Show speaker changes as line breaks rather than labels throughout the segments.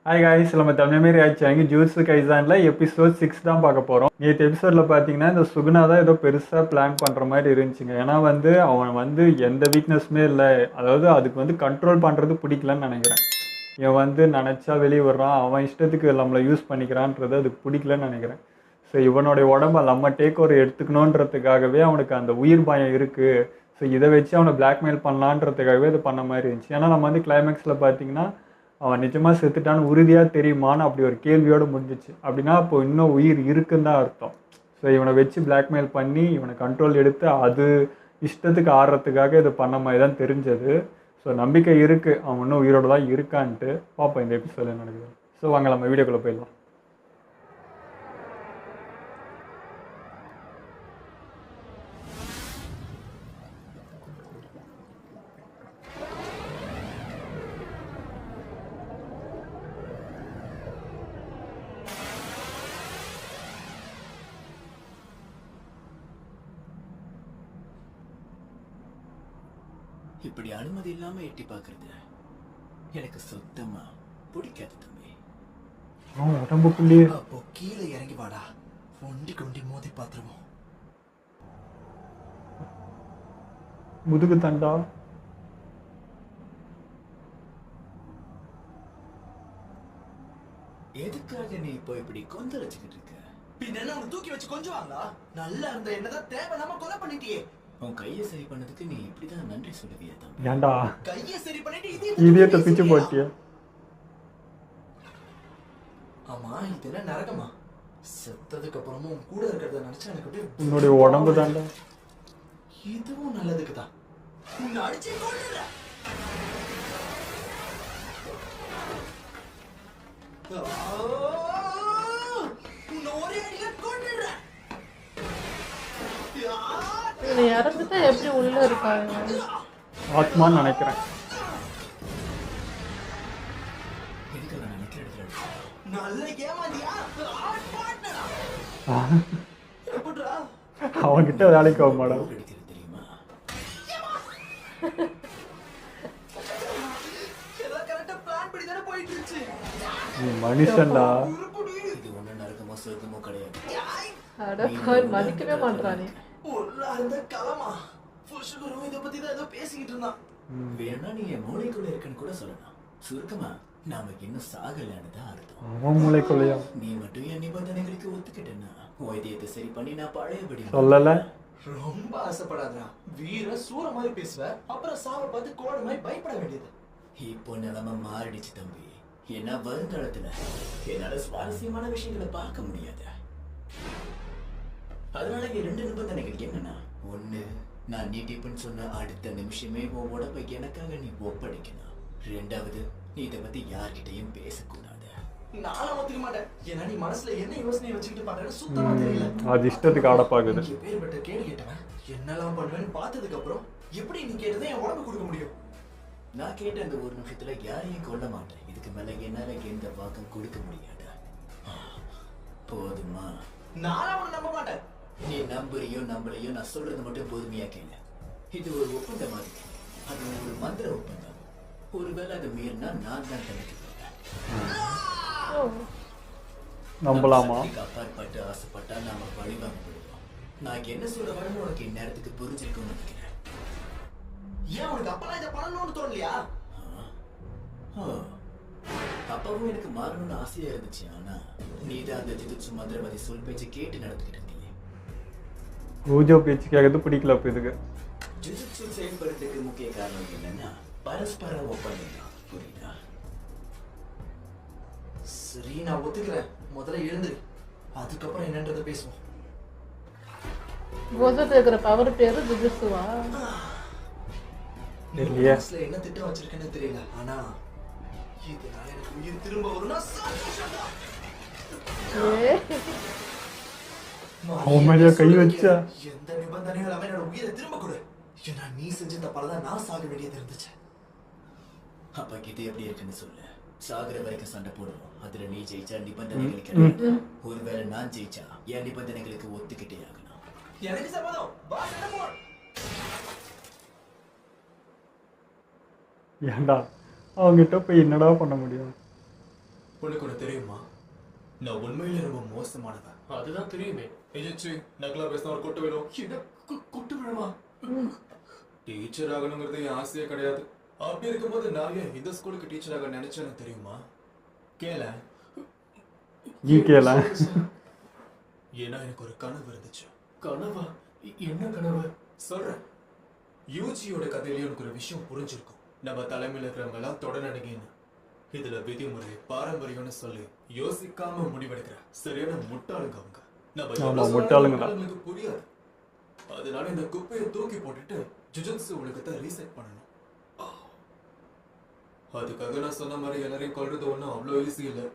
Hi guys, நம்ம தமிழ்மாரி ஆச்சு juice கைசானில் episode 6 தான் பார்க்க போகிறோம். நேற்று எபிசோடில் பார்த்தீங்கன்னா இந்த சுகுணா தான் ஏதோ பெருசாக பிளான் பண்ணுற மாதிரி இருந்துச்சுங்க. ஏன்னா அவன் எந்த வீக்னஸுமே இல்லை, அதாவது அதுக்கு கண்ட்ரோல் பண்ணுறது பிடிக்கலன்னு நினைக்கிறேன். இவன் நினச்சா வெளியே வர்றான், அவன் இஷ்டத்துக்கு நம்மளை யூஸ் பண்ணிக்கிறான்றது அதுக்கு பிடிக்கலன்னு நினைக்கிறேன். ஸோ இவனுடைய உடம்ப நம்ம டேக் ஓவர் எடுத்துக்கணுன்றதுக்காகவே அவனுக்கு அந்த உயிர் பயம் இருக்குது. ஸோ இதை வச்சு அவனை பிளாக்மெயில் பண்ணலான்றதுக்காகவே இது பண்ண மாதிரி இருந்துச்சு. ஏன்னா நம்ம கிளைமேக்ஸில் பார்த்தீங்கன்னா அவன் நிஜமாக செத்துட்டான்னு உறுதியாக தெரியுமான்னு அப்படி ஒரு கேள்வியோடு முடிஞ்சிச்சு. அப்படின்னா அப்போ இன்னும் உயிர் இருக்குன்னு தான் அர்த்தம். ஸோ இவனை வச்சு பிளாக்மெயில் பண்ணி இவனை கண்ட்ரோல் எடுத்து அது இஷ்டத்துக்கு ஆடுறதுக்காக இது பண்ண மாதிரி தான் தெரிஞ்சது. ஸோ நம்பிக்கை இருக்குது அவன் இன்னும் உயிரோடு தான் இருக்கான்ட்டு. பார்ப்போம் இந்த எபிசோட் என்ன நடக்குது. ஸோ வாங்க நம்ம வீடியோக்குள்ளே போயிடலாம்.
இப்படி அனுமதி இல்லாம எட்டி பாக்குறது எனக்கு சுத்தமா பிடிக்காது தம்பி.
உடம்புக்குள்ளேயே
அப்போ கீழே இறங்கி வாடா, ஒண்டி கொண்டி மோதி பாத்துருவோம்.
முதுகு தண்டா
எதுக்காக நீ இப்போ இப்படி கொந்தளிச்சுக்கிட்டு இருக்க? பின்ன தூக்கி வச்சு கொஞ்சம் வாங்களா? நல்லா இருந்த என்னதான் தேவையில்லாம கொலை பண்ணிட்டியே. உன் கையை சரி பண்ணதுக்கு நீ இப்படிதான் நன்றி சொல்லுவியா தம்பி?
ஏண்டா
கையை சரி பண்ணிட்டு
இதே தப்பிச்சு போட்டியா?
ஆமா, இது என்ன நரகமா? செத்ததுக்கு அப்புறமும் கூட இருக்கிறத நினைச்சா எனக்கு
உன்னுடைய உடம்பு தாண்டா.
இதுவும் நல்லதுக்கு தான். உன்னை அடிச்சு கொல்லுற. ஒரே அடியில கொல்லுற.
இறந்துட்டா எப்படி உள்ள இருக்காங்க?
ஆத்மான்னு நினைக்கிறேன். அவன்கிட்ட வேலைக்கு ஆக மாட்டான். மனுஷன்டா.
மதிக்கவே மாட்டானே.
வேணா நீ என் மூளைக்குள்ள இருக்குன்னு கூட சொல்லலாம். சுருக்கமா நாம இன்னும் சாகலன்னு தான் அர்த்தம்.
அவன் மூளைக்குள்ளையா?
நீ மட்டும் என் நிபந்தனைகளுக்கு ஒத்துக்கிட்டேன்னா இதயத்தை சரி பண்ணி நான் பழையபடி
சொல்லல.
ரொம்ப ஆசைப்படாதா, வீர சூற மாதிரி பேசுவ, அப்புறம் சாவ பார்த்து கோட மாதிரி பயப்பட வேண்டியது. இப்போ நிலைமை மாறிடுச்சு தம்பி. ஏன்னா வருங்காலத்துல என்னால சுவாரஸ்யமான விஷயங்களை பார்க்க முடியாது. அதனால இங்க 2 நிபந்தனைகள் என்னன்னா, ஒண்ணு, நான் நீட்டிப்புன்னு சொன்ன அடுத்த நிமிஷமே உன் உடம்பை எனக்காக நீ ஒப்படைக்கணும். 2வது, நீ இதை பத்தி யார்கிட்டையும் பேசக்கூடாது. நானும் ஒத்துக்க மாட்டேன். ஏன்னா நீ மனசுல என்ன யோசனையை வச்சுக்கிட்டு பாக்குறது சுத்தமா தெரியல.
அது இஷ்டத்துக்கு ஆட பாக்குது.
பேர்பட்ட கேள்வி கேட்டவன் என்னெல்லாம் பண்ணுவேன்னு பார்த்ததுக்கு அப்புறம் எப்படி நீ கேட்டதை என் உடம்பு கொடுக்க முடியும்? நான் கேட்ட அந்த ஒரு நிமிஷத்துல யாரையும் கொல்ல மாட்டேன். இதுக்கு மேல என்னால எந்த வாக்கம் கொடுக்க முடியாது. போதுமா? நானும் அவனை நம்ப மாட்டேன். நீ நம்புறியோ நம்பலையோ, நான் சொல்றது மட்டும் பொறுமையா கேளு. இது ஒரு ஒப்பந்த மாதிரி. அது ஒரு மந்திர ஒப்பந்தம். ஒருவேளை அதை மீறினா நான் தான் தனிக்கு
நம்பலாமா?
அப்பாற்பட்டு ஆசைப்பட்டா நாம பழி வாங்கப்படுவோம். நான் என்ன சொல்ல வரணும் உனக்கு இந்நேரத்துக்கு புரிஞ்சிருக்கும்னு நினைக்கிறேன். ஏன் உனக்கு அப்பெல்லாம் இதை பண்ணணும்னு தோணலையா? அப்பவும் எனக்கு மாறணும்னு ஆசையா இருந்துச்சு. ஆனா நீதான் அந்த ஜிஜுட்சு மந்திரவாதி சொல் பேச்சு கேட்டு நடந்துக்கிட்டு இருந்தீங்க.
பூஜோ பேச்சு கேட்கறது பிடிக்கல. அப்ப இதுக்கு
ஜிஜுட்சு செயல்படுறதுக்கு முக்கிய காரணம் என்னன்னா பரஸ்பர ஒப்பந்தம் தான். புரியுதா? சரி, நான் ஒத்துக்கிறேன். முதல்ல எழுந்துரு, அதுக்கப்புறம் என்னன்றதை பேசுவோம்.
பூஜத்துல இருக்கிற பவர் பேரு ஜுஜுட்சுவா?
என்ன திட்டம் வச்சிருக்கேன்னு தெரியல, ஆனா இதனால எனக்கு உயிர் திரும்ப வரும்னா சந்தோஷம்தான்.
அவன் மேலேயே கை வச்சா?
எந்த நிபந்தனையும் இல்லாம என்னோட உயிரை திரும்ப கொடு. ஏன்னா நீ செஞ்ச தப்பாலதான் நான் சாக வேண்டியது இருந்துச்சு. அப்ப இது எப்படி இருக்குன்னு சொல்லு. சாகர வரைக்கும் சண்டை போடுவோம். அதுல நீ ஜெயிச்சா நிபந்தனைகள் கிடையாது. ஒருவேளை நான் ஜெயிச்சா என் நிபந்தனைகளுக்கு ஒத்துக்கிட்டே ஆகணும். எனக்கு சம்மதம்.
ஏண்டா அவங்ககிட்ட போய் என்னடா பண்ண முடியும்?
உனக்கு ஒன்று தெரியுமா, நான் உண்மையிலே ரொம்ப மோசமானவன்.
அதுதான் தெரியுமே.
ஏஜென்சி நக்கலா பேசினா ஒரு கொட்டு விடும். என்ன கொட்டு விடுமா? டீச்சர் ஆகணுங்கிறது என் ஆசையே கிடையாது. அப்படி இருக்கும்போது நான் ஏன் இந்த ஸ்கூலுக்கு டீச்சர் ஆக நினைச்சேன்னு தெரியுமா? கேள
நீ கேள.
ஏன்னா எனக்கு ஒரு கனவு இருந்துச்சு.
கனவா? என்ன கனவு?
சொல்றேன். யூஜியோட கதையிலேயே எனக்கு ஒரு விஷயம் புரிஞ்சிருக்கும். நம்ம தலைமையில் இருக்கிறவங்க எல்லாம் தொடநடிகைன்னு, இதுல விதிமுறை பாரம்பரியம்னு சொல்லி யோசிக்காம முடிவெடுக்கிற சரியான முட்டாளுங்க அவங்க. நம்ம
ஆமா,
எவ்வளவு
முட்டாளுங்க
சொன்னாலும்
தான்.
அவங்களுக்கு புரியாது. அதனால இந்த குப்பையை தூக்கி போட்டுட்டு ஜுஜுட்சு உலகத்தை ரீசெட் பண்ணணும். அதுக்காக நான் சொன்ன மாதிரி எல்லாரையும் கொல்றது ஒன்றும் அவ்வளோ ஈஸி இல்லை.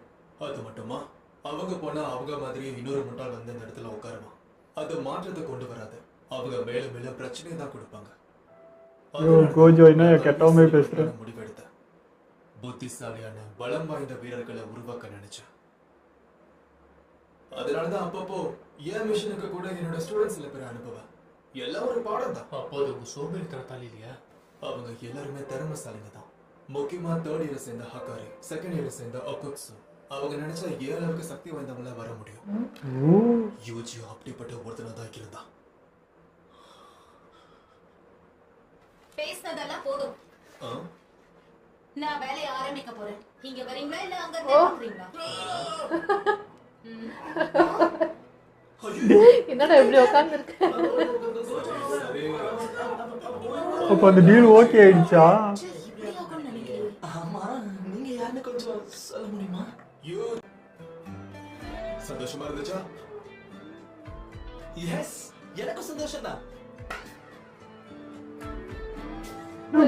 அது மட்டுமா, அவங்க போனா அவங்க மாதிரியே இன்னொரு முட்டாள் வந்து இந்த இடத்துல உட்காருமா. அது மாற்றத்தை கொண்டு வராது. அவங்க மேலும் மேலும் பிரச்சனையை தான் கொடுப்பாங்க.
கோஜோ என்ன கெட்டவமே பேசுறேன்.
முடிவெடுத்தேன். புத்திசாலியான பலம் வாய்ந்த வீரர்களை உருவாக்க நினைச்சேன். அதனாலதான் அப்பப்போ என் மிஷனுக்கு கூட என்னோட ஸ்டூடெண்ட்ஸ் சில பேர் அனுப்புவேன். எல்லாம் ஒரு பாடம் தான்.
அப்போ அது உங்க சோம்பேறித்தனத்தால் இல்லையா?
அவங்க எல்லாருமே திறமைசாலிங்க தான். முக்கியமா 3rd இயர் சேர்ந்த ஹக்காரி, 2nd இயர் சேர்ந்த ஒக்குட்சு. அவங்க நினைச்சா 7 அளவுக்கு சக்தி வாய்ந்தவங்கள வர முடியும். யூஜி அப்படிப்பட்ட ஒருத்தனா தான் இருந்தான்.
பேசினதெல்லாம் போதும்.
ஆ?
நான் வேலையை ஆரம்பிக்க போறேன். இங்க வரீங்களா இல்ல அங்க தேடுறீங்களா?
என்னடா இப்படி உட்காந்துருக்க?
சரி.
அப்ப அந்த டீல் ஓகே ஆயிடுச்சா?
இப்படி ஆகும்னு நினைக்கிறேன்.
ஆமா, நீங்க யாருன்னு கொஞ்சம் சொல்ல முடியுமா? சந்தோஷமா இருந்துச்சா? எஸ், எனக்கு சந்தோஷம் தான்.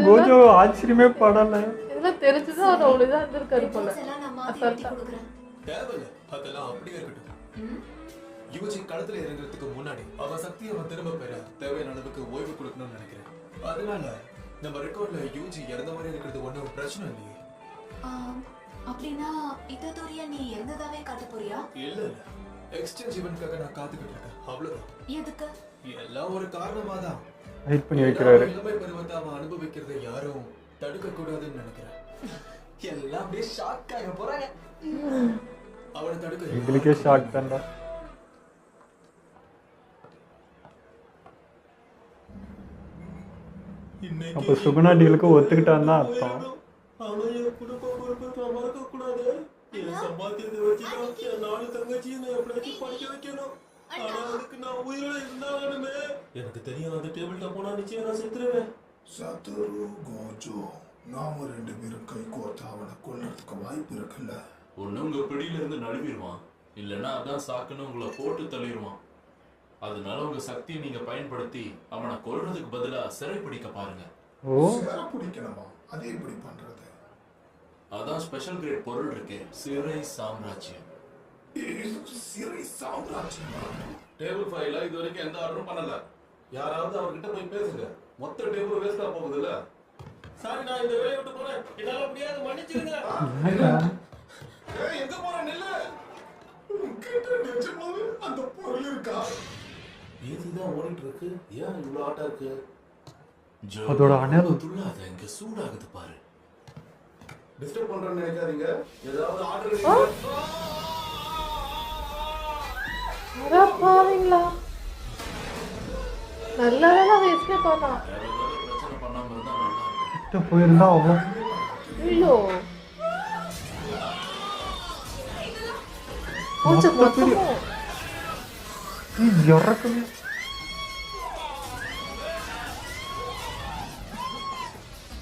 கோஜோ ஆச்சரியமே படல.
இதெல்லாம் தெரிஞ்சுதான் அவர் அவ்வளவுதான் இருந்திருக்காரு போல.
Reports எல்லாம் நான் மாத்தி எழுதி கொடுக்குறேன்.
தேவையில்ல, அதெல்லாம் அப்படியே இருக்கட்டும். யூஜி களத்துல இறங்குறதுக்கு முன்னாடி அவன் சக்தியை அவன் திரும்ப பெற தேவையான அளவுக்கு ஓய்வு கொடுக்கணும்னு நினைக்கிறேன். அதனால நம்ம ரெக்கார்ட்ல யூஜி இறந்த மாதிரி இருக்கிறது ஒன்றும் பிரச்சனை இல்லையே.
அப்படின்னா இத்தோரியா நீ இறந்ததாவே காட்ட போறியா?
இல்ல இல்ல, எக்ஸ்சேஞ்ச் ஈவென்ட்காக நான் காத்துக்கிட்டு இருக்கேன். அவ்வளவுதான்.
எதுக்கு?
எல்லாம் ஒரு காரணமா தான்.
வெயிட் பண்ணி வைக்கிறாரு.
இளமை பருவத்தை அவன் அனுபவிக்கிறதை யாரும் தடுக்க கூடாதுன்னு நினைக்கிறேன். எல்லாம் அப்படியே ஷாக் ஆக போறாங்க. அவனை தடுக்க
எங்களுக்கே ஷாக் தான்டா. அப்ப சுகுணா டீலுக்கு ஒத்துக்கிட்டான்னு தான் அர்த்தம்.
அவன் என் குடும்ப பொறுப்பை மறக்க கூடாது. என் சம்பாத்தியத்தை வச்சுதான் என் 4 தங்கச்சியும் நான் எப்படியாச்சும் படிக்க வைக்கணும். ஆனா அதுக்கு நான் உயிரோட இருந்தாலுமே எனக்கு தெரியும், அந்த டேபிள் டாப் போனா நிச்சயம் நான் செத்துருவேன்.
சத்துரு கோஜோ, நாம 2 பேரும் கை கோர்த்து அவனை கொல்றதுக்கு வாய்ப்பு இருக்குல்ல.
ஒண்ணு உங்க பிடியில இருந்து நழுவிடுவான், இல்லைன்னா அதான் சாக்குன்னு உங்களை போட்டு தள்ளிடுவான். அதனால உங்க சக்தியை நீங்க பயன்படுத்தி அவனை கொல்றதுக்கு பதிலா சிறை பிடிக்க பாருங்க.
சிறை பிடிக்கணுமா? அது எப்படி பண்றது?
அதான் ஸ்பெஷல் கிரேட் பொருள் இருக்கு, சிறை சாம்ராஜ்யம்.
சிறை சாம்ராஜ்யமா?
டேபிள் ஃபைல இது வரைக்கும் எந்த ஆர்டரும் பண்ணல. யாராவது அவர்கிட்ட போய் பேசுங்க. மொத்த டேபிள் வேஸ்டா போகுதுல்ல.
சாரி, நான் இந்த வேலையை விட்டு போறேன். என்னால முடியாது, மன்னிச்சிருங்க.
எங்க போற நெல்லு? உன்கிட்ட நிஜமாவே அந்த பொருள் இருக்கா?
ஏசிதான் ஓடிட்டு இருக்கு, ஏன் இவ்வளவு ஆட்டா இருக்கு?
அதோட அனல்.
துள்ளாத, இங்க சூடாகுது பாரு.
டிஸ்டர்ப் பண்றேன்னு நினைக்காதீங்க. ஏதாவது ஆர்டர்
பாவீங்களா? நல்ல வேலை அவன் எஸ்கேப் ஆனான்.
வேற ஏதாவது பிரச்சனை பண்ணாம இருந்தா நல்லா இருக்கும்.
கிட்ட போயிருந்தா அவ்வளோ.
ஐயோ, கொஞ்சம் மொத்தமும்
இறக்குமே.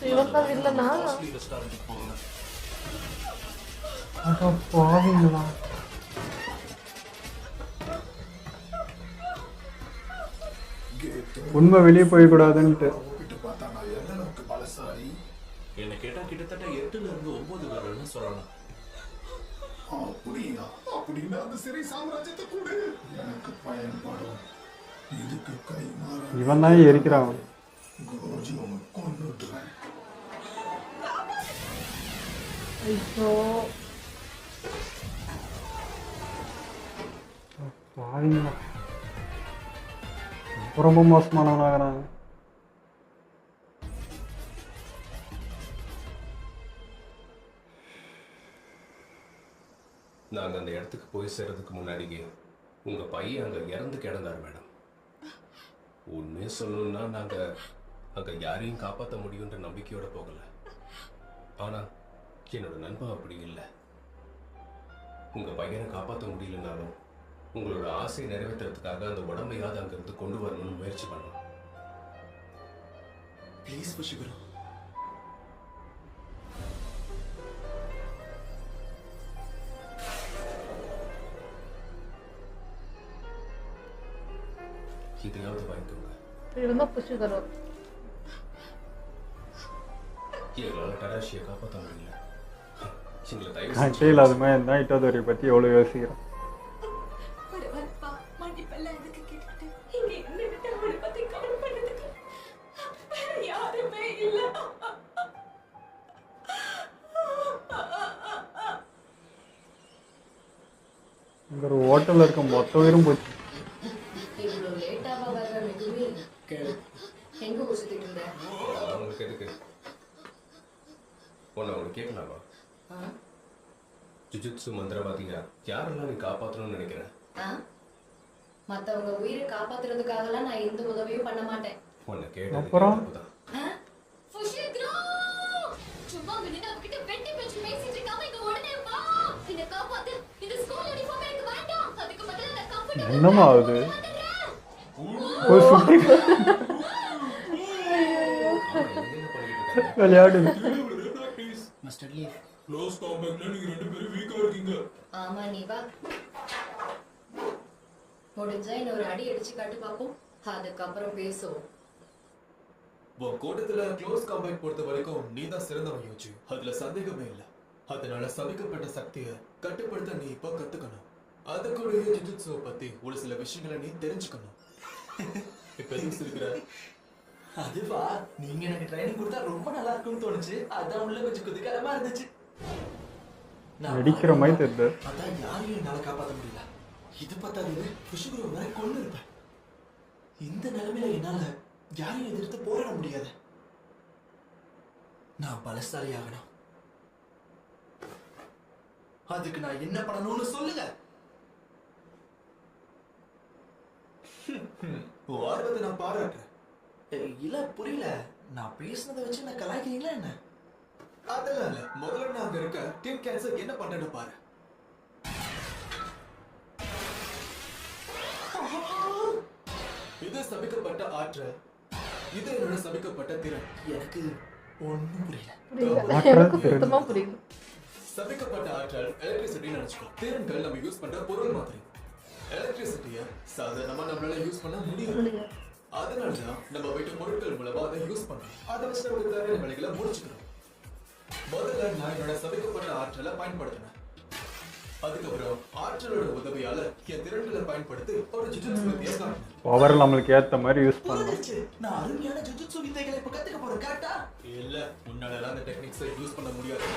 இவன் தான் இல்லைனா
காஸ்ட்லி ரெஸ்டாரண்ட்டுக்கு போகணும்.
அட பாவீங்களா? உண்மை வெளியே போயிடக்கூடாதுன்ட்டு.
உங்ககிட்ட பார்த்தா நான் எந்த அளவுக்கு பலசாலி?
என்ன கேட்டா கிட்டத்தட்ட 8ல இருந்து 9 விரல்னு சொல்லலாம்.
அப்படியா? அப்படின்னா அந்த சிறை சாம்ராஜ்யத்தை கூட எனக்கு பயன்படும். இதுக்கு கை மாற
இவன் தான் எரிக்கிறான்.
கோஜோவை கொன்னுடுறேன்.
ஐயோ,
பாவீங்களா? ரொம்ப மோசமானவனாகிறான்.
நாங்கள் அந்த இடத்துக்கு போய் சேர்றதுக்கு முன்னாடியே உங்கள் பையன் அங்கே இறந்து கிடந்தார் மேடம். உண்மையை சொல்லணும்னா நாங்கள் அங்கே யாரையும் காப்பாற்ற முடியுன்ற நம்பிக்கையோடு போகலை. ஆனால் என்னோட நண்பன் அப்படி இல்லை. உங்கள் பையனை காப்பாற்ற முடியலனாலும் உங்களோட ஆசையை நிறைவேற்றுறதுக்காக அந்த உடம்பையாவது அங்கேருந்து கொண்டு வரணும்னு முயற்சி பண்ணோம்.
ப்ளீஸ் புஷிகுரு.
இதையாவது வாங்கிக்கோங்க.
இருந்தா புஷிகரோ
எங்களால் டடாஷியை காப்பாற்ற முடியல. எங்களை தயவு
ஆக்சுவலி இல்லாதமே இருந்தால் இட்டாதோரியை பற்றி எவ்வளோ யோசிக்கிறோம்.
பரவாயில்லப்பா, மன்னிப்பெல்லாம் எனக்கு கேட்டுக்கிட்டு இங்க இருந்துகிட்டு அவளை பத்தி கவலைப்படுறதுக்கு வேற யாருமே இல்ல.
இங்கே ஒரு ஹோட்டலில் இருக்க மொத்த உயிரும் போச்சு.
இவ்வளோ லேட்டாக வர மெதுவே எங்கே ஊர் சுற்றிட்டு இருந்த?
உங்களுக்கு எதுக்கு ஒன்று அவங்களுக்கு கேட்கலாமா? ஜுஜுட்சு மந்திரவாதியா யாரெல்லாம் நீ காப்பாற்றணும்னு நினைக்கிறேன்?
மற்றவங்க உயிரை காப்பாத்துறதுக்காகலாம் நான் எந்த உதவியும் பண்ண மாட்டேன்.
உன்னை கேட்டது
அப்புறம்?
தப்புதான்.
புஷிக்ரோ, சும்மா நின்னு அவகிட்ட வெட்டி பேச்சு பேசிட்டு இருக்காம இங்க உடனே வா. இந்த காப்பாத்து. இந்த ஸ்கூல் யூனிஃபார்ம் எனக்கு வேண்டாம். அதுக்கு பதிலா நான் கம்ஃபர்ட்டபிள்
என்னமா ஆகுது? ஒரு சுத்தி விளையாடுது.
மிஸ்டர் லீவ்,
க்ளோஸ் காம்பேக்ட்ல நீங்க 2 பேரும் வீக்கா இருக்கீங்க.
ஆமா, நீ வா. முடிஞ்சா இன்னொரு அடி அடிச்சு காட்டு பார்ப்போம், அதுக்கப்புறம் பேசுவோம்.
உன் கூட்டத்துல க்ளோஸ் காம்பேக்ட் பொறுத்த வரைக்கும் நீ தான் சிறந்தவன் யோசி, அதுல சந்தேகமே இல்ல. அதனால சபிக்கப்பட்ட சக்தியை கட்டுப்படுத்த நீ இப்ப கத்துக்கணும். அது கூடயே ஜுஜுட்சுவை பத்தி ஒரு சில விஷயங்களை நீ தெரிஞ்சுக்கணும். இப்ப எதுவும் இருக்கிற அதுவா, நீங்க எனக்கு ட்ரைனிங் கொடுத்தா ரொம்ப நல்லா இருக்கும்னு தோணுச்சு. அதான் உள்ள கொஞ்சம் குதிகாரமா இருந்துச்சு.
வெடிக்கிற மாதிரி தெரியுது.
அதான் யாரையும் என்னால காப்பாற்ற முடியல. இது பத்தாது, புஷுகுரு வரை கொண்டு இருப்பேன். இந்த நிலைமையில என்னால யாரையும் எதிர்த்து போராட முடியாது. நான் பலசாலி ஆகணும். அதுக்கு நான் என்ன பண்ணணும்னு சொல்லுங்க. ஆர்வத்தை நான் பாராட்டுறேன். இல்ல புரியல, நான் பேசுனதை வச்சு நான் கலாய்க்கிறீங்களா என்ன? அதெல்லாம் இல்ல. முதல்ல நான் அங்க இருக்க டீம் கேன்சர் என்ன பண்றேன்னு பாரு. இது சபிக்கப்பட்ட ஆற்றல், இது என்னோட சபிக்கப்பட்ட திறன். எனக்கு ஒண்ணும் புரியல.
எனக்கு சுத்தமா புரியல.
சபிக்கப்பட்ட ஆற்றல் எலக்ட்ரிசிட்டி நினைச்சுக்கோ. திறன்கள் நம்ம யூஸ் பண்ற பொருள் மாதிரி. எலக்ட்ரிசிட்டிய சாதாரணமா நம்மளால யூஸ் பண்ண முடியாது. அதனாலதான் நம்ம வீட்டு பொருட்கள் மூலமா அதை யூஸ் பண்றோம். அதை வச்சு நமக்கு தேவையான வேலைகளை முடிச்சுக்கணும். முதல்ல நான் என்னோட சபிக்கப்பட்ட ஆற்றலை பயன்படுத்தினேன். அதுக்கப்புறம் ஆற்றலோட உதவியால என் திறன்களை பயன்படுத்தி ஒரு ஜுஜுட்சு வித்தையை காட்டினேன்.
பவர் நம்மளுக்கு ஏற்ற மாதிரி யூஸ் பண்ணணும்.
நான் அருமையான ஜுஜுட்சு வித்தைகளை இப்ப கத்துக்க போறேன். கரெக்டா? இல்ல, உன்னால அந்த டெக்னிக்ஸை யூஸ் பண்ண முடியாது.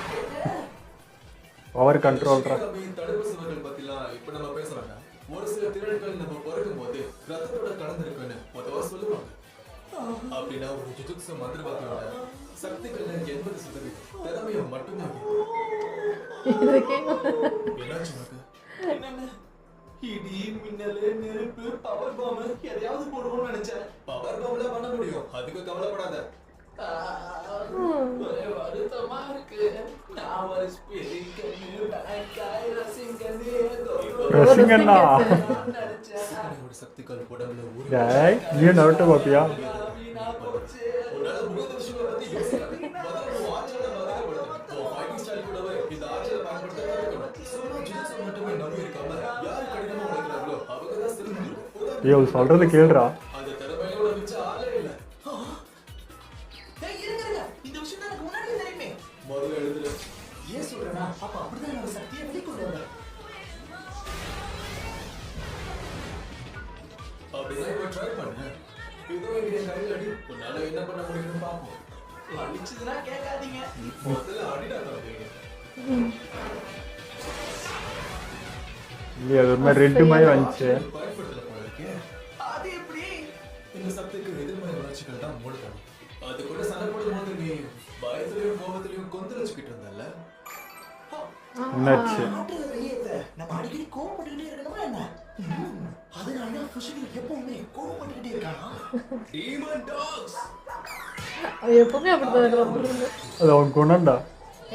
பவர் கண்ட்ரோல்ரா.
தடுப்பு சுவர்கள் பத்திலாம் இப்ப நம்ம பேச வேண்டாம். ஒரு சில திறன்கள் நம்ம பிறக்கும் போது ரத்தத்தோட கலந்துருக்குன்னு பொதுவா சொல்லுவாங்க. அப்படின்னா ஒரு ஜுஜுட்சு மந்திரவாதியோட சக்திகள் 80% திறமையை மட்டுமே என்னாச்சு உனக்கு? என்னென்ன இடி, மின்னலு, நெருப்பு, பவர் பாம்பு எதையாவது போடுவோம்னு நினைச்சேன். பவர் பாம்புல பண்ண முடியும், அதுக்கு கவலைப்படாத. வருத்தமா இருக்கு. நான் ஒரு
ரசிகண்ணா.
சக்திகள் உடம்புல
டேய், நீ நவட்ட பாப்பியா? ஐயோ, சொல்றது கேளுடா.
என்ன பண்ண முடியும்னு பாப்போம். அடிச்சதுன்னா கேட்காதீங்க, முதல்ல அடிடா தம்பி.
இல்லையா, அது ஒரு மாதிரி ரெட்டு மாதிரி வந்துச்சு.
பயன்படுத்தல போல இருக்கே. அது எப்படி? இந்த சக்திக்கு எதிர்மறை உணர்ச்சிகள் தான் மூலதனம். அது கூட சண்டை போடும் போது நீ பயத்திலையும் கோபத்திலையும் கொந்தளிச்சுக்கிட்டு இருந்தல்ல.
என்னாச்சு?
ஆற்றலை வெளியேத்த நம்ம அடிக்கடி கோவப்பட்டுக்கிட்டே இருக்கணுமா என்ன? அதனால புஷுகள் எப்பவுமே கோவப்பட்டுக்கிட்டே இருக்கானா?
Demon dogs.
அவன் எப்பவுமே அப்படிதான் இருக்கிறான்.
அது அவன் குணம்டா.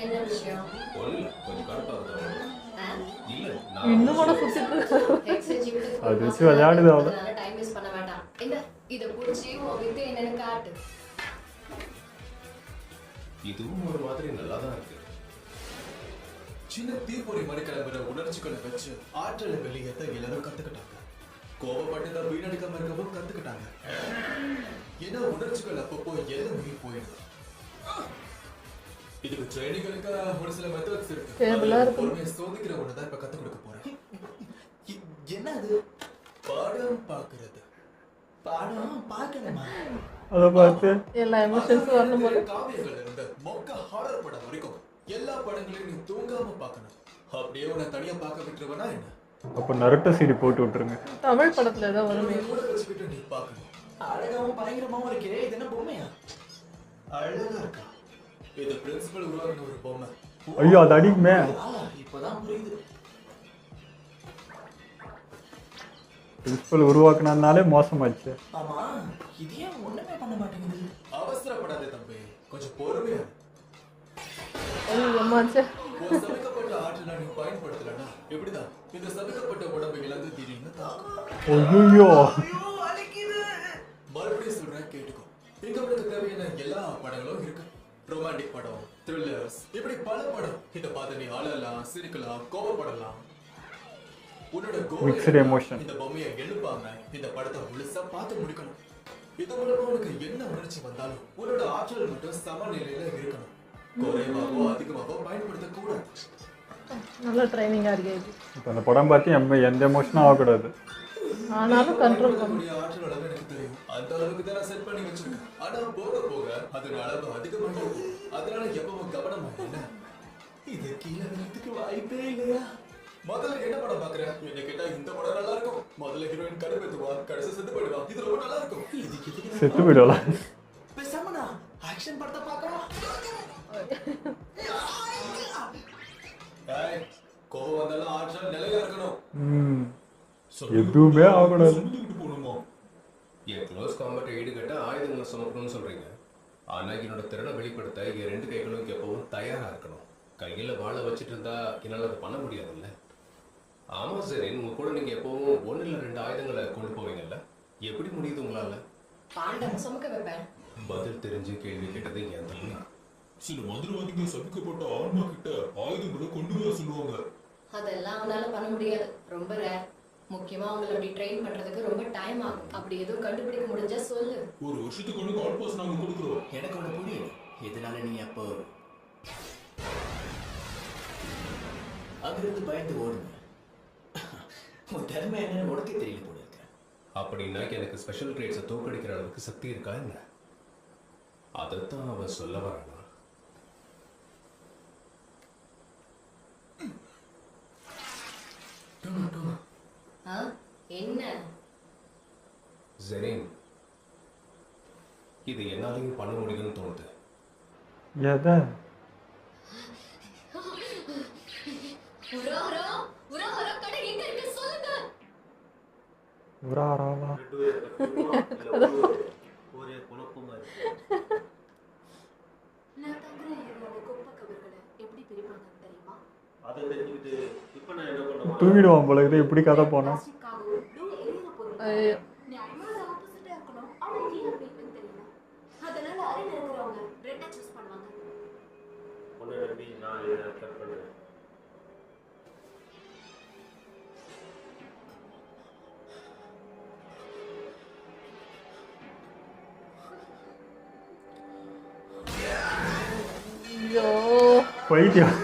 என்ன விஷயம்?
ஒண்ணுல கொஞ்சம் கருப்பா இருந்தா இல்ல
இன்னும் கூட சுத்திட்டு இருக்கான்.
எக்ஸசைஸ் விட்டு
அது வச்சு விளையாடுது அவள.
அதனால டைம் வேஸ்ட் பண்ண வேண்டாம். இந்த இத புடிச்சு உன் வித்து என்னன்னு காட்டு.
இதுவும் ஒரு மாதிரி நல்லா தான் இருக்கு.
சின்ன தீப்பொறி மறுக்கிற உணர்ச்சிகளை வச்சு ஆற்றலை வெளியேற்ற எல்லாரும் கத்துக்கிட்டாங்க. கோபப்பட்டு தான் வீணடிக்காம இருக்கவும் கத்துக்கிட்டாங்க. ஏன்னா உணர்ச்சிகள் அப்பப்போ எல்லாம் மீறி போயிடும். இதுக்கு ட்ரைனிங்களுக்கு ஒரு சில மெத்தட்ஸ் இருக்கு.
டேபிளா இருக்கு.
பொறுமையை சோதிக்கிற ஒன்று தான் இப்ப கத்துக் கொடுக்க போறேன். என்ன அது? பாடம் பார்க்கிறது. பாடம் பார்க்கணுமா?
அதை பார்த்து
எல்லா எமோஷன்ஸும் வரணும் போல.
காவியங்கள்ல இருந்து மொக்க ஹாரர் படம் வரைக்கும் எல்லா படங்களையும் நீ தூங்காம பார்க்கணும். அப்படியே உன்னை தனியா பார்க்க விட்டுருவனா என்ன?
அப்போ நருட்டோ சீடி போட்டு விட்டுருங்க.
தமிழ் படத்துல ஏதோ வருமே.
கூட வச்சுக்கிட்டு நீ பார்க்கணும். அழகாவும் பயங்கரமாவும் இருக்கே, இது என்ன பொம்மையா? அழகா இருக்கா? இது பிரின்சிபல் உருவாக்கின ஒரு பொம்மை.
ஐயோ அது அடிக்குமே.
இப்பதான் புரியுது.
பிரின்சிபல் உருவாக்குனாலே மோசமாச்சு.
ஆமா, இது ஏன் ஒண்ணுமே பண்ண மாட்டேங்குது? அவசரப்படாதே தம்பி, கொஞ்சம் பொறுமையா.
அம்மாச்சே.
ஒரு சமைக்கப்பட்ட ஆற்றலை நீ பயன்படுத்தலன்னா எப்படிதான் இந்த சமைக்கப்பட்ட உடம்பை இழந்து திடீர்னு தாக்கும்.
ஐயோ
மறுபடியும் சொல்றேன் கேட்டுக்கோ. இங்க உங்களுக்கு தேவையான எல்லா படங்களும் இருக்கு. ரொமான்டிக் படம், த்ரில்லர்ஸ், இப்படி பல படம். இதை பார்த்து நீ அழலாம், சிரிக்கலாம், கோவப்படலாம். உன்னோட
Mixed emotion.
இந்த பொம்மையை எழுப்பாம இந்த படத்தை முழுசா பார்த்து முடிக்கணும். இது மூலமா உனக்கு என்ன உணர்ச்சி வந்தாலும் உன்னோட ஆற்றல் மட்டும் சமநிலையில இருக்கணும். குறைவாகவோ அதிகமாகவோ பயன்படுத்த கூடாது.
நல்ல ட்ரைனிங்கா இருக்கு இது.
இப்போ அந்த படம் பார்த்து எந்த எமோஷனும் ஆகக்கூடாது.
ஆனாலும் கண்ட்ரோல் பண்ண
ஆற்றல் அளவு எனக்கு தெரியும். அந்த அளவுக்கு தான் நான் செட் பண்ணி வச்சிருக்கேன். ஆனா போக போக அதோட அளவு அதிகமாகும். அதனால எப்பவும் கவனமா என்ன? இது கீழே வரதுக்கு வாய்ப்பே இல்லையா? முதல்ல என்ன படம் பாக்குறேன்? என்ன கேட்டா இந்த படம் நல்லா இருக்கும். முதல்ல ஹீரோயின் கடுப்பேத்துவா, கடைசி செத்து போயிடுவா. இது ரொம்ப நல்லா இருக்கும்.
செத்து போயிடுவா.
பேசாம நான் ஆக்ஷன் படத்தை பார்க்கலாம். கோவம் வந்தாலும் ஆற்றல் நிலையா இருக்கணும்.
எதுவுமே ஆகக்கூடாது.
என் க்ளோஸ் காம்பேட் ஈடுகட்ட ஆயுதங்களை சுமக்கணும்னு சொல்றீங்க. ஆனா என்னோட திறனை வெளிப்படுத்த என் 2 கைகளும் எப்பவும் தயாரா இருக்கணும். கையில வாழை வச்சுட்டு இருந்தா என்னால அதை பண்ண முடியாதுல்ல. ஆமா சரி, உங்க கூட நீங்க எப்பவும் 1 இல்ல 2 ஆயுதங்களை கொண்டு போவீங்கல்ல. எப்படி முடியுது உங்களால?
பாண்டம் சுமக்க வைப்பேன்.
பதில் தெரிஞ்சு கேள்வி கேட்டது என் தம்பி.
சில மந்திரவாதிகள் சபிக்கப்பட்ட ஆன்மா கிட்ட ஆயுதங்களை கொண்டு வர சொல்லுவாங்க.
அதெல்லாம் அவனால பண்ண முடியாது. ரொம்ப ரேர். முக்கியமா அவங்களை அப்படி ட்ரெயின் பண்றதுக்கு ரொம்ப டைம் ஆகும். அப்படி எதுவும் கண்டுபிடிக்க முடிஞ்சா சொல்லு.
ஒரு வருஷத்துக்கு ஒன்று கால் பாஸ் நாங்க கொடுக்குறோம்.
எனக்கு ஒண்ணு புரியுது. இதனால நீ அப்போ அங்கிருந்து பயந்து ஓடுங்க. உன் திறமை என்னன்னு உனக்கே தெரியல போல இருக்க.
அப்படின்னா எனக்கு ஸ்பெஷல் கிரேட்ஸை தோக்கடிக்கிற அளவுக்கு சக்தி இருக்கா என்ன? அதைத்தான் அவன் சொல்ல வரானா?
என்ன
ஜெரீன், இது என்னாலையும் பண்ண முடியும்னு தோணுது.
எதை? உராராவா?
ஒரே குழப்பமா இருக்கு.
நான் தங்குற ஏரியாவை குப்பை கவர்களை எப்படி பிரிப்பாங்கன்னு தெரியுமா?
அதை தெரிஞ்சுக்கிட்டு இப்ப நான் என்ன பண்ணுவேன்?
தூங்கிடுவான் போல இது. இப்படி கதை போனோம்.
பிளாஸ்டிக்காகவும் ப்ளூ எரியிற பொருள்
ஐயோ.
நியாயமா அது ஆப்போசிட்டா இருக்கணும். அவங்களுக்கு ஏன் அப்படி இருக்குன்னு தெரியல. அதனால அறையில் இருக்கிறவங்க ரெட்டை சூஸ் பண்ணுவாங்க.
உன்னை நம்பி நான் இதை கட் பண்ணுறேன்.
ஐயோ.
பைத்தியம்.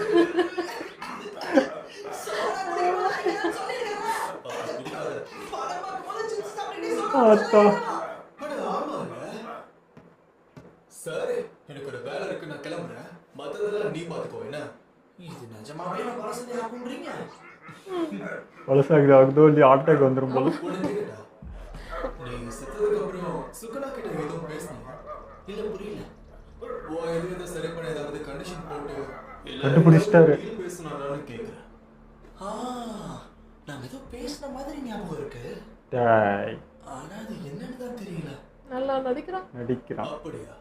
ஆத்தா.
சரி, எனக்கு ஒரு வேலை இருக்கு, நான் கிளம்புறேன். மத்ததெல்லாம் நீ பாத்துக்கோ என்ன? இது நிஜமாவே நான் பழசனை ஆகும்ன்றீங்க?
பழசாகுது ஆகுதோ இல்லையா அட்டாக் வந்துடும் போல.
உனக்கு கேட்டா நீ செத்ததுக்கு அப்புறம் சுகனா கிட்ட எதுவும் பேசுனீங்க? இல்ல புரியல. ஓ இது சரி பண்ண ஏதாவது கண்டிஷன் போட்டு
கண்டுபிடிச்சிட்டாரு.
பேசுனாரான்னு ஞாபகம் இருக்கு.
டேய்,
ஆனா அது என்னன்னு தான் தெரியல.
நல்லா நடிக்கிறான்.
நடிக்கிறான்.
அப்படியா?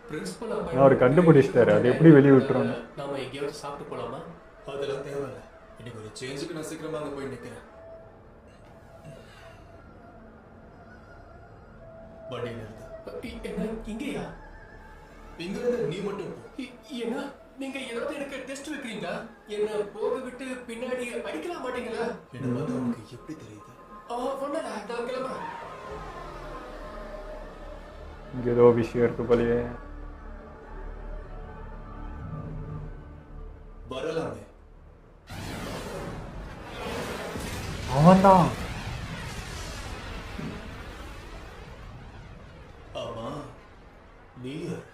பிரின்சிபல்
அவர் கண்டுபிடிச்சிட்டாரு, அது எப்படி வெளியே விட்டுருவாங்க?
நாம எங்கேயாவது சாப்பிட்டு போலாமா?
அதெல்லாம் தேவையில்ல. இன்னைக்கு ஒரு சேஞ்சுக்கு நான் சீக்கிரமா அங்க போய் நிக்கிறேன். வண்டி நிறுத்து.
என்ன இங்கேயா?
இங்க இருந்து நீ மட்டும் போ.
என்ன நீங்க ஏதாவது எனக்கு டெஸ்ட் வைக்கிறீங்க? என்ன போக விட்டு பின்னாடி அடிக்கலாம் மாட்டீங்களா?
என்ன பார்த்தா உனக்கு எப்படி தெரியுது?
ஒண்ணு நான் கிளம்புறேன்.
இங்க ஏதோ விஷயம் இருக்கு போலயே.
வரலாமே.
அவன்தான்.
ஆமா, நீ யார்?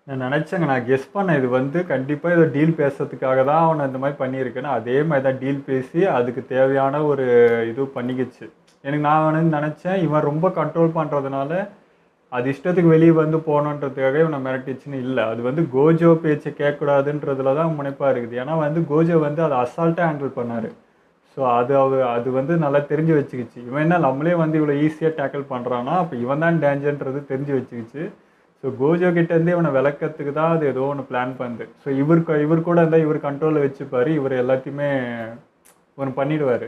நான் நினச்சேங்க, நான் கெஸ் பண்ணேன் இது வந்து கண்டிப்பாக ஏதோ டீல் பேசுறதுக்காக தான் அவனை இந்த மாதிரி பண்ணியிருக்கேன்னு. அதே மாதிரி தான் டீல் பேசி அதுக்கு தேவையான ஒரு இது பண்ணிக்கிச்சு. எனக்கு நான் வந்து நினச்சேன் இவன் ரொம்ப கண்ட்ரோல் பண்ணுறதுனால அது இஷ்டத்துக்கு வெளியே வந்து போகணுன்றதுக்காக இவனை மிரட்டிச்சுன்னு இல்லை. அது வந்து கோஜோ பேச்சை கேட்கக்கூடாதுன்றதுல தான் முனைப்பாக இருக்குது. ஏன்னா வந்து கோஜோ வந்து அதை அசால்ட்டாக ஹேண்டில் பண்ணார். ஸோ அது வந்து நல்லா தெரிஞ்சு வச்சுக்கிச்சு. இவன் என்ன நம்மளே வந்து இவ்வளோ ஈஸியாக டேக்கிள் பண்ணுறான்னா அப்போ இவன் தான் டேஞ்சர்ன்றது தெரிஞ்சு வச்சுக்கிச்சு. ஸோ கோஜோ கிட்டேருந்து இவனை விளக்கத்துக்கு தான் அது ஏதோ ஒன்று பிளான் பண்ணுது. ஸோ இவர் கூட இருந்தால் இவர் கண்ட்ரோலில் வச்சுப்பார், இவர் எல்லாத்தையுமே ஒன்று பண்ணிடுவார்.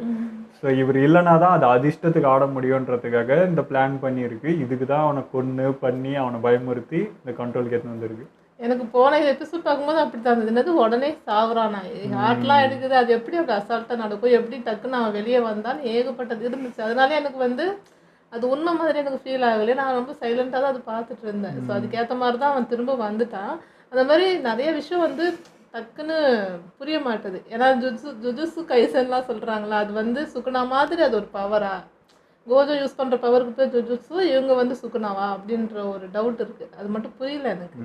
ஸோ இவர் இல்லைனா தான் அது அதிர்ஷ்டத்துக்கு ஆட முடியுன்றதுக்காக இந்த பிளான் பண்ணியிருக்கு. இதுக்கு தான் அவனை கொன்று பண்ணி அவனை பயமுறுத்தி இந்த கண்ட்ரோலுக்கு எடுத்து வந்திருக்கு.
எனக்கு போன எபிசோட் பார்க்கும்போது அப்படி தான் இருந்தது. என்னது உடனே சாகுறானா, ஹார்ட்லாம் எடுக்குது, அது எப்படி அப்படி அசால்ட்டாக நடக்கும், எப்படி டக்குன்னு அவன் வெளியே வந்தான்னு ஏகப்பட்டது இருந்துச்சு. அதனால எனக்கு வந்து அது உண்மை மாதிரி எனக்கு ஃபீல் ஆகலையே. நான் ரொம்ப சைலண்டாக தான் அது பார்த்துட்டு இருந்தேன். ஸோ அதுக்கேற்ற மாதிரி தான் அவன் திரும்ப வந்துட்டான். அந்த மாதிரி நிறைய விஷயம் வந்து டக்குன்னு புரிய மாட்டுது. ஏன்னா ஜுஜுட்சு கைசன்லாம் சொல்கிறாங்களா, அது வந்து சுகுணா மாதிரி அது ஒரு பவரா, கோஜோ யூஸ் பண்ணுற பவருக்கு பேர் ஜுஜுட்சு, இவங்க வந்து சுகுணாவா அப்படின்ற ஒரு டவுட் இருக்குது. அது மட்டும் புரியல எனக்கு.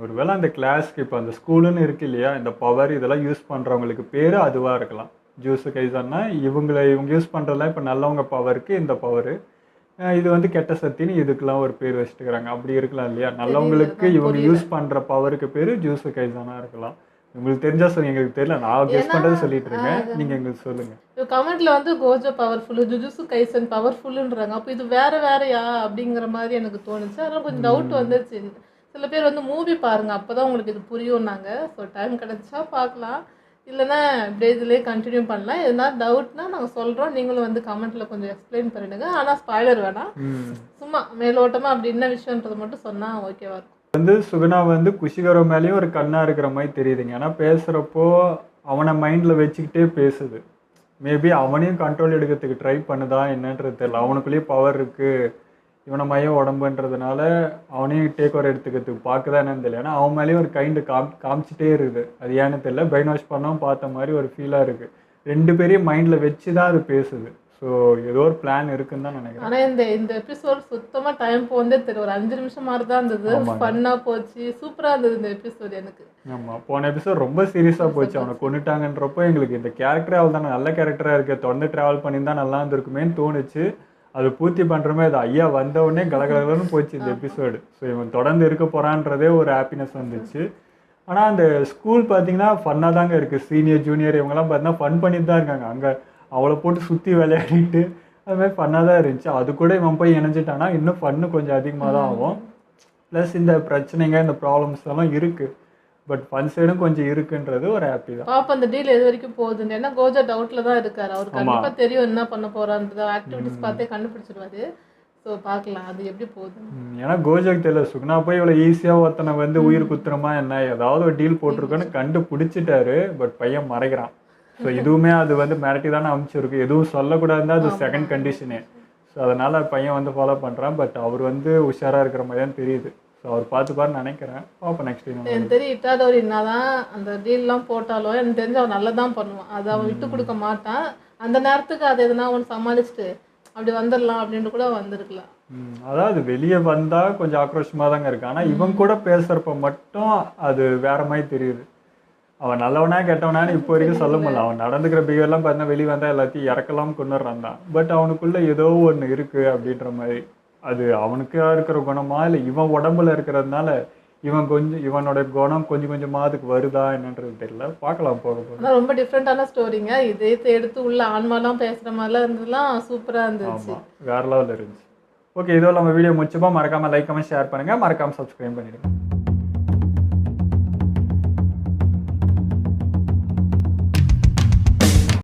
ஒருவேளை அந்த கிளாஸ்க்கு இப்போ அந்த ஸ்கூலுன்னு இருக்கு இல்லையா, இந்த பவர் இதெல்லாம் யூஸ் பண்ணுறவங்களுக்கு பேர் அதுவாக இருக்கலாம். ஜூஸு கைசான்னா இவங்க யூஸ் பண்ணுறதுலாம் இப்போ நல்லவங்க பவருக்கு இந்த பவரு, இது வந்து கெட்ட சக்தின்னு இதுக்கெல்லாம் ஒரு பேர் வச்சுட்டுக்கிறாங்க. அப்படி இருக்கலாம் இல்லையா. நல்லவங்களுக்கு இவங்க யூஸ் பண்ணுற பவருக்கு பேர் ஜூஸு கைசானா இருக்கலாம். உங்களுக்கு தெரிஞ்சா சொல்லுங்க, எங்களுக்கு தெரியல, நான் கெஸ் பண்ணுறது சொல்லிட்டு இருக்கேன், நீங்கள் எங்களுக்கு சொல்லுங்கள்.
இப்போ கமெண்ட்ல வந்து கோஜோ பவர்ஃபுல்லு, ஜுஜுட்சு கைசன் பவர்ஃபுல்லுன்றாங்க. அப்போ இது வேறையா அப்படிங்கிற மாதிரி எனக்கு தோணுச்சு. அதனால் கொஞ்சம் டவுட் வந்துச்சு. சில பேர் வந்து மூவி பாருங்க, அப்போ தான் உங்களுக்கு இது புரியும்னாங்க. ஸோ டைம் கிடச்சா பார்க்கலாம், இல்லைன்னா இப்படியே இதுலேயே கண்டினியூ பண்ணலாம். எதுனா டவுட்னா நாங்கள் சொல்கிறோம், நீங்களும் வந்து கமெண்ட்டில் கொஞ்சம் எக்ஸ்பிளைன் பண்ணிடுங்க. ஆனால் ஸ்பாய்லர் வேணாம், சும்மா மேலோட்டமாக அப்படி என்ன விஷயன்றது மட்டும் சொன்னால் ஓகேவா இருக்கும்.
வந்து சுகுணா வந்து குஷிகரோ மேலேயும் ஒரு கண்ணா இருக்கிற மாதிரி தெரியுதுங்க. ஏன்னா பேசுகிறப்போ அவனை மைண்டில் வச்சுக்கிட்டே பேசுது. மேபி அவனையும் கண்ட்ரோல் எடுக்கிறதுக்கு ட்ரை பண்ணுதா என்னன்றது தெரியல. அவனுக்குள்ளேயே பவர் இருக்குது, இவனை மையம் உடம்புன்றதுனால அவனையும் டேக் ஓவர் எடுத்துக்கிறதுக்கு பார்க்குதா என்னன்னு தெரியல. ஏன்னா அவன் மேலேயும் ஒரு கைண்டு காமிச்சிட்டே இருக்குது. அது ஏன்னு தெரியல, பிரெயின் வாஷ் பண்ணவும் பார்த்த மாதிரி ஒரு ஃபீலாக இருக்குது. ரெண்டு பேரையும் மைண்டில் வச்சு தான் அது பேசுது. ஸோ ஏதோ ஒரு பிளான் இருக்குன்னு தான் நினைக்கிறேன்.
ஆனால் இந்த எபிசோட் சுத்தமாக டைம் போனதே தெரியும். ஒரு 5 நிமிஷம் மாதிரி தான் இருந்தது. ஃபன்னாக போச்சு, சூப்பராக இருந்தது இந்த எபிசோட் எனக்கு.
ஆமாம், போன எபிசோட் ரொம்ப சீரியஸாக போச்சு. அவனை கொண்டுட்டாங்கன்றப்போ எங்களுக்கு இந்த கேரக்டரே அவள் தானே நல்ல கேரக்டராக இருக்குது, தொடர்ந்து ட்ராவல் பண்ணியிருந்தா நல்லா இருந்திருக்குமேன்னு தோணுச்சு. அது பூர்த்தி பண்ணுறமே அது ஐயா வந்தவுடனே கலகலன்னு போச்சு இந்த எபிசோடு. ஸோ இவன் தொடர்ந்து இருக்க போகிறான்றதே ஒரு ஹாப்பினஸ் வந்துச்சு. ஆனால் அந்த ஸ்கூல் பார்த்தீங்கன்னா ஃபன்னாக தாங்க இருக்குது. சீனியர் ஜூனியர் இவங்கெல்லாம் பார்த்தீங்கன்னா ஃபன் பண்ணிட்டு தான் இருக்காங்க. அங்கே அவளை போட்டு சுற்றி விளையாடிட்டு அது மாதிரி ஃபன்னாக தான் இருந்துச்சு. அது கூட இவன் போய் இணைஞ்சிட்டானா இன்னும் ஃபன்னு கொஞ்சம் அதிகமாக தான் ஆகும். ப்ளஸ் இந்த பிரச்சனைங்க இந்த ப்ராப்ளம்ஸ் எல்லாம் இருக்குது, பட் ஃபன் சைடும் கொஞ்சம் இருக்குன்றது ஒரு ஹாப்பி தான்.
பாப்பா அந்த டீல் எது வரைக்கும் போகுதுன்னு. ஏன்னா கோஜா டவுட்டில் தான் இருக்காரு. அவருக்கு கண்டிப்பாக தெரியும் என்ன பண்ண போகிறான்றது, ஆக்டிவிட்டிஸ் பார்த்தே கண்டுபிடிச்சிருவாரு. ஸோ பார்க்கலாம் அது எப்படி போகுது.
ஏன்னா கோஜாக்கு தெரியல, சுகுணா போய் இவ்வளோ ஈஸியாக ஒருத்தனை வந்து உயிர் குத்துறமா என்ன ஏதாவது ஒரு டீல் போட்டிருக்கோன்னு கண்டுபிடிச்சிட்டாரு. பட் பையன் மறைக்கிறான். ஸோ இதுவுமே அது வந்து மிரட்டி தானே அமைச்சிருக்கு, எதுவும் சொல்லக்கூடாதுன்னா அது செகண்ட் கண்டிஷனே. ஸோ அதனால் பையன் வந்து ஃபாலோ பண்ணுறான். பட் அவர் வந்து உஷாராக இருக்கிற மாதிரி தான் தெரியுது. ஸோ அவர் பார்த்துப்பாருன்னு நினைக்கிறேன். பார்ப்போம் நெக்ஸ்ட் டைம்.
எனக்கு தெரியும் இட்டாதவர் என்னதான் அந்த டீல்லாம் போட்டாலும் எனக்கு தெரிஞ்சு அவன் நல்லா தான் பண்ணுவான். அதை அவன் விட்டு கொடுக்க மாட்டான். அந்த நேரத்துக்கு அதை எதுனா அவன் சமாளிச்சுட்டு அப்படி வந்துடலாம் அப்படின்ட்டு கூட வந்திருக்கலாம்.
அதாவது வெளியே வந்தால் கொஞ்சம் ஆக்ரோஷமாக தாங்க இருக்கு. ஆனால் இவன் கூட பேசுகிறப்ப மட்டும் அது வேற மாதிரி தெரியுது. அவன் நல்லவனா கெட்டவனான்னு இப்போ வரைக்கும் சொல்ல முடியல. அவன் நடந்துக்கிற பிஹேவியர்லாம் பார்த்தீங்கன்னா வெளியே வந்தால் எல்லாத்தையும் இறக்கலாம் கொண்டுறான் தான். பட் அவனுக்குள்ளே ஏதோ ஒன்று இருக்குது அப்படின்ற மாதிரி. அது அவனுக்கா இருக்கிற குணமா இல்லை இவன் உடம்புல இருக்கிறதுனால இவனோட குணம் கொஞ்சம் கொஞ்சமாக அதுக்கு வருதா என்னன்றது தெரியல, பார்க்கலாம் போக போக.
ஆனால் ரொம்ப டிஃப்ரெண்டான ஸ்டோரிங்க. இதயத்தை எடுத்து உள்ள ஆன்மாலாம் பேசுகிற மாதிரிலாம் இருந்ததுலாம் சூப்பராக இருந்துச்சு.
ஆமாம், வேற லெவலில் இருந்துச்சு. ஓகே, இதோ நம்ம வீடியோ முடிச்சப்போ மறக்காமல் லைக் கமெண்ட் ஷேர் பண்ணுங்கள், மறக்காமல் சப்ஸ்கிரைப் பண்ணிடுங்க.